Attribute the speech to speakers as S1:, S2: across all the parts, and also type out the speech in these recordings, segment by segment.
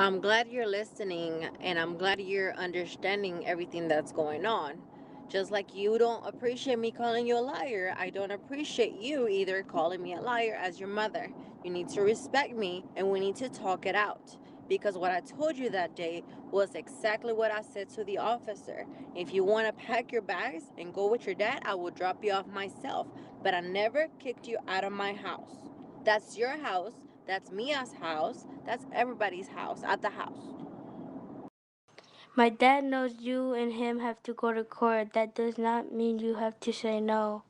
S1: I'm glad you're listening and I'm glad you're understanding everything that's going on. Just like you don't appreciate me calling you a liar, I don't appreciate you either calling me a liar as your mother. You need to respect me and we need to talk it out. Because what I told you that day was exactly what I said to the officer. If you want to pack your bags and go with your dad, I will drop you off myself. But I never kicked you out of my house. That's your house. That's Mia's house. That's everybody's house at the house.
S2: My dad knows you and him have to go to court. That does not mean you have to say no.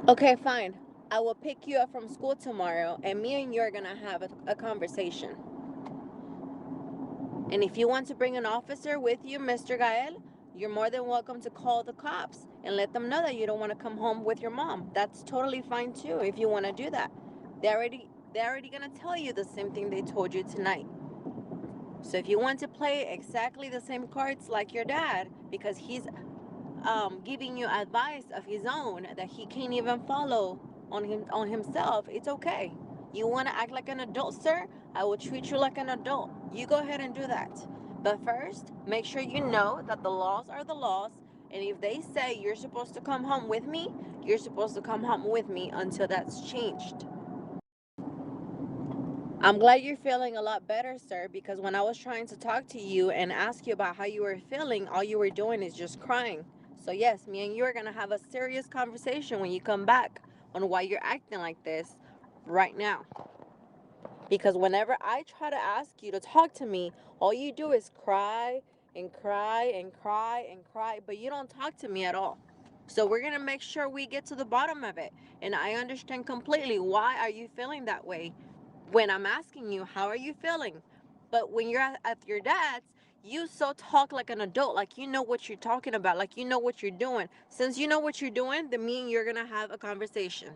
S1: Okay, fine. I will pick you up from school tomorrow, and me and you are gonna have a conversation. And if you want to bring an officer with you, Mr. Gael, you're more than welcome to call the cops and let them know that you don't want to come home with your mom. That's totally fine too if you want to do that. They're already gonna tell you the same thing they told you tonight. So if you want to play exactly the same cards like your dad, because he's giving you advice of his own that he can't even follow on himself, it's okay. You want to act like an adult, sir? I will treat you like an adult. You go ahead and do that. But first, make sure you know that the laws are the laws. And if they say you're supposed to come home with me, you're supposed to come home with me until that's changed. I'm glad you're feeling a lot better, sir, because when I was trying to talk to you and ask you about how you were feeling, all you were doing is just crying. So, yes, me and you are going to have a serious conversation when you come back on why you're acting like this right now. Because whenever I try to ask you to talk to me, all you do is cry and cry and cry and cry, but you don't talk to me at all. So we're going to make sure we get to the bottom of it. And I understand completely why are you feeling that way when I'm asking you, how are you feeling? But when you're at your dad's, you so talk like an adult, like you know what you're talking about, like you know what you're doing. Since you know what you're doing, then me and you're going to have a conversation.